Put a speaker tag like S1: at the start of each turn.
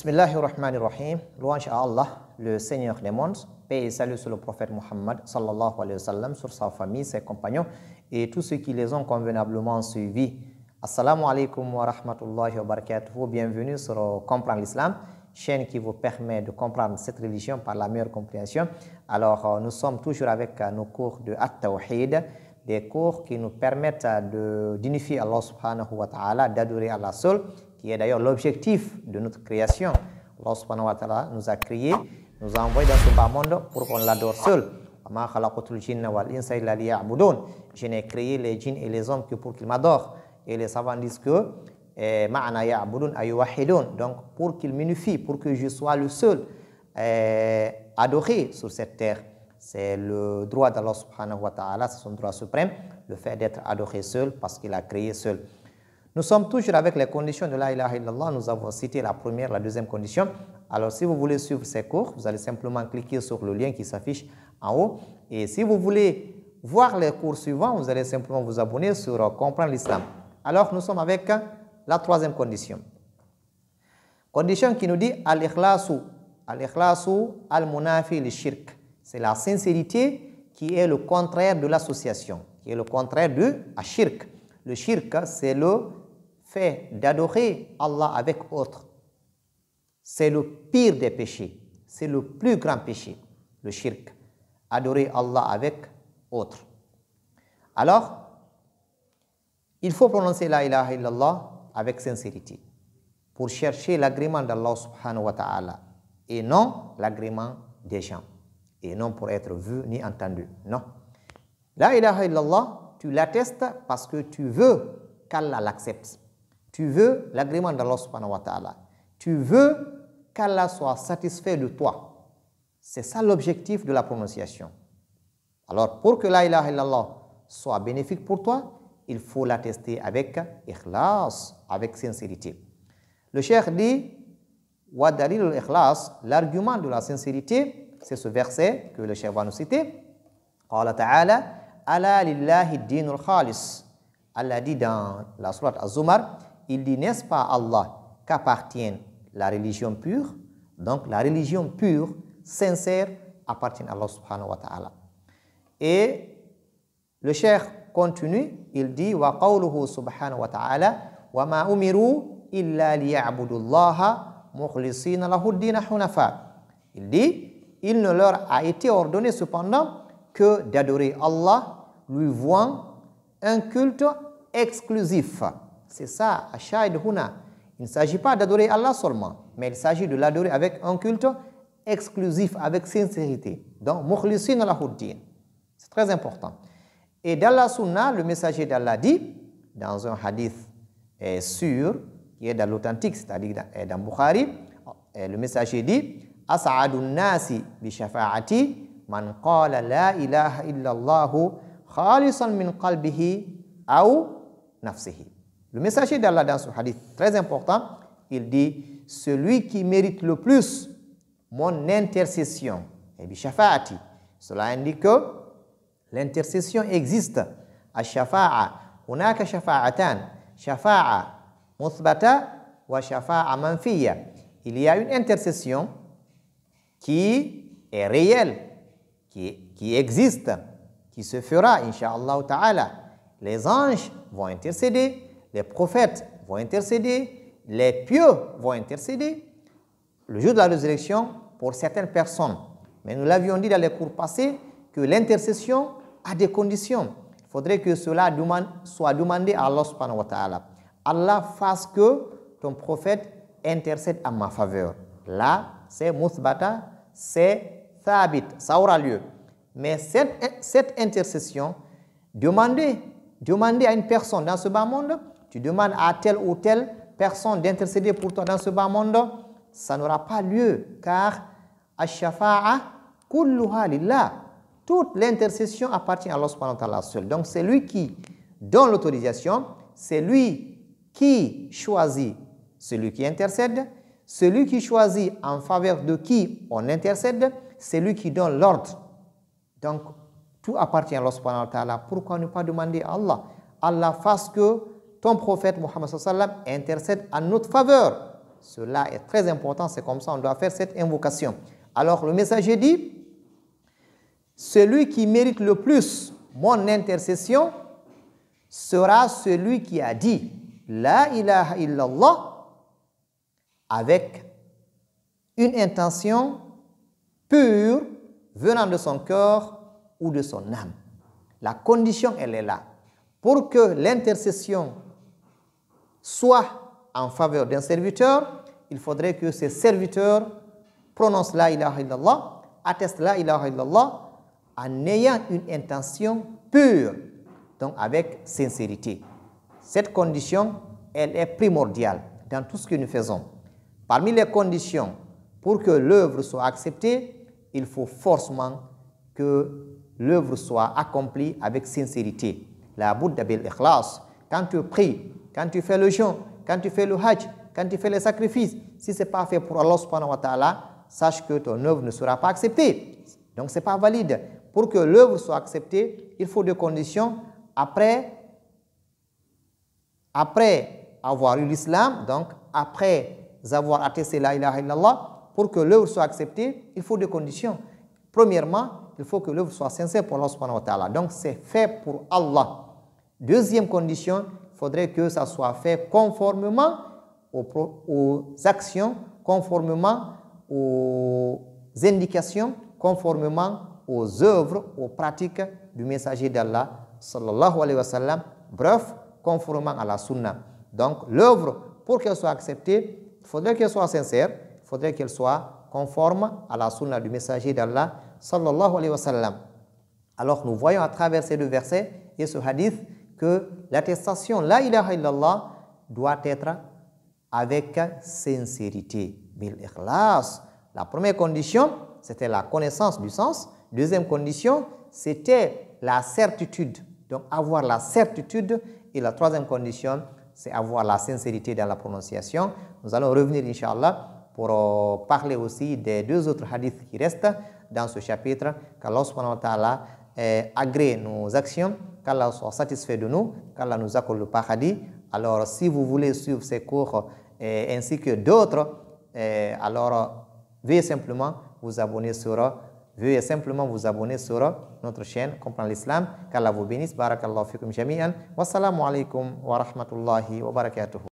S1: Bismillahirrahmanirrahim. Louange à Allah, le Seigneur des mondes. Paix et salut sur le prophète Muhammad sallallahu alayhi wa sallam, sur sa famille, ses compagnons et tous ceux qui les ont convenablement suivis. Assalamu alaikum wa rahmatullahi wa barakatuh. Bienvenue sur Comprendre l'Islam, chaîne qui vous permet de comprendre cette religion par la meilleure compréhension. Alors, nous sommes toujours avec nos cours de At-Tawhid, des cours qui nous permettent d'unifier Allah subhanahu wa ta'ala, d'adorer Allah seul, qui est d'ailleurs l'objectif de notre création. Allah subhanahu wa ta'ala nous a créés, nous a envoyés dans ce bas monde pour qu'on l'adore seul. Je n'ai créé les djinns et les hommes que pour qu'ils m'adorent. Et les savants disent que donc pour qu'ils m'unifient, pour que je sois le seul adoré sur cette terre. C'est le droit d'Allah subhanahu wa ta'ala, c'est son droit suprême, le fait d'être adoré seul parce qu'il a créé seul. Nous sommes toujours avec les conditions de la ilaha illallah. Nous avons cité la première, la deuxième condition. Alors, si vous voulez suivre ces cours, vous allez simplement cliquer sur le lien qui s'affiche en haut. Et si vous voulez voir les cours suivants, vous allez simplement vous abonner sur Comprendre l'Islam. Alors, nous sommes avec la troisième condition. Condition qui nous dit al-ikhlasu al-munafi li-shirk. C'est la sincérité qui est le contraire de l'association, qui est le contraire de shirk. Le shirk, c'est le fait d'adorer Allah avec autre. C'est le pire des péchés. C'est le plus grand péché, le shirk. Adorer Allah avec autre. Alors, il faut prononcer la ilaha illallah avec sincérité pour chercher l'agrément d'Allah subhanahu wa ta'ala et non l'agrément des gens et non pour être vu ni entendu. Non. La ilaha illallah, tu l'attestes parce que tu veux qu'Allah l'accepte. Tu veux l'agrément d'Allah subhanahu wa ta'ala. Tu veux qu'Allah soit satisfait de toi. C'est ça l'objectif de la prononciation. Alors, pour que la ilaha illallah soit bénéfique pour toi, il faut l'attester avec ikhlas, avec sincérité. Le cheikh dit, wa dalil al-ikhlas, l'argument de la sincérité, c'est ce verset que le cheikh va nous citer. Qala ta'ala, ala lillahi dinul khalis. Allah dit dans la sourate Az-Zumar, il dit, n'est-ce pas Allah qu'appartient la religion pure? Donc la religion pure, sincère, appartient à Allah subhanahu wa ta'ala. Et le cheikh continue, il dit, wa qawluhu subhanahu wa ta'ala, wa ma umiru illa liya'budullaha mukhlisina lahu ad-din hunafa. Il dit, il ne leur a été ordonné cependant que d'adorer Allah, lui vouant un culte exclusif. C'est ça, ashahid huna. Il ne s'agit pas d'adorer Allah seulement, mais il s'agit de l'adorer avec un culte exclusif, avec sincérité. Donc, mukhlisina lahu ad-din. C'est très important. Et dans la sunna, le messager d'Allah dit, dans un hadith sûr, qui est dans l'authentique, c'est-à-dire dans Bukhari, le messager dit, as'adun nasi bi shafa'ati man qala la ilaha illallah khalisan min qalbihi aw nafsihi. Le messager d'Allah dans ce hadith très important, il dit, celui qui mérite le plus mon intercession, et bi shafa'ati, cela indique que l'intercession existe. Ash-shafa'a, hunaka shafa'atan, shafa'a muthbata wa shafa'a manfiya. Il y a une intercession qui est réelle, qui existe, qui se fera, incha'Allah ta'ala. Les anges vont intercéder, les prophètes vont intercéder, les pieux vont intercéder le jour de la résurrection pour certaines personnes. Mais nous l'avions dit dans les cours passés que l'intercession a des conditions. Il faudrait que cela soit demandé à Allah subhanahu wa ta'ala. Allah fasse que ton prophète intercède en ma faveur. Là, c'est muthbata, c'est thabit, ça aura lieu. Mais cette intercession, demander à une personne dans ce bas monde, tu demandes à telle ou telle personne d'intercéder pour toi dans ce bas monde, ça n'aura pas lieu, car ash-shafa'a kulluha lillah. Toute l'intercession appartient à Allah subhanahu wa ta'ala seul. Donc c'est lui qui donne l'autorisation, c'est lui qui choisit celui qui intercède, celui qui choisit en faveur de qui on intercède, c'est lui qui donne l'ordre. Donc, tout appartient à Allah subhanahu wa ta'ala. Pourquoi ne pas demander à Allah? Allah fasse que ton prophète Muhammad sallallahu alayhi wa sallam intercède en notre faveur. Cela est très important, c'est comme ça on doit faire cette invocation. Alors le messager dit, celui qui mérite le plus mon intercession sera celui qui a dit La ilaha illallah avec une intention pure venant de son cœur ou de son âme. La condition, elle est là. Pour que l'intercession soit en faveur d'un serviteur, il faudrait que ce serviteur prononce La ilaha illallah, atteste La ilaha illallah en ayant une intention pure, donc avec sincérité. Cette condition, elle est primordiale dans tout ce que nous faisons. Parmi les conditions pour que l'œuvre soit acceptée, il faut forcément que l'œuvre soit accomplie avec sincérité. La Bouddha bil ikhlas. Quand tu pries, quand tu fais le jeûne, quand tu fais le hajj, quand tu fais les sacrifices, si ce n'est pas fait pour Allah subhanahu wa ta'ala, sache que ton œuvre ne sera pas acceptée. Donc, ce n'est pas valide. Pour que l'œuvre soit acceptée, il faut deux conditions. Après avoir eu l'islam, donc après avoir attesté la ilaha illallah, pour que l'œuvre soit acceptée, il faut deux conditions. Premièrement, il faut que l'œuvre soit sincère pour Allah subhanahu wa ta'ala. Donc, c'est fait pour Allah. Deuxième condition, il faudrait que ça soit fait conformément aux actions, conformément aux indications, conformément aux œuvres, aux pratiques du messager d'Allah, sallallahu alayhi wa sallam, bref, conformément à la sunna. Donc, l'œuvre, pour qu'elle soit acceptée, il faudrait qu'elle soit sincère, il faudrait qu'elle soit conforme à la sunna du messager d'Allah, sallallahu alayhi wa sallam. Alors, nous voyons à travers ces deux versets et ce hadith que l'attestation La ilaha illallah doit être avec sincérité. Bil ikhlas. La première condition, c'était la connaissance du sens. Deuxième condition, c'était la certitude. Donc, avoir la certitude. Et la troisième condition, c'est avoir la sincérité dans la prononciation. Nous allons revenir, Inch'Allah, pour parler aussi des deux autres hadiths qui restent dans ce chapitre. Qu'Allah subhanahu wa ta'ala agrée nos actions, qu'Allah soit satisfait de nous, qu'Allah nous accorde le paradis. Alors, si vous voulez suivre ces cours ainsi que d'autres, alors veuillez simplement vous abonner sur notre chaîne Comprendre l'Islam. Qu'Allah vous bénisse. Barakallahu fikum jami'an. Wassalamu alaikum wa rahmatullahi wa barakatuh.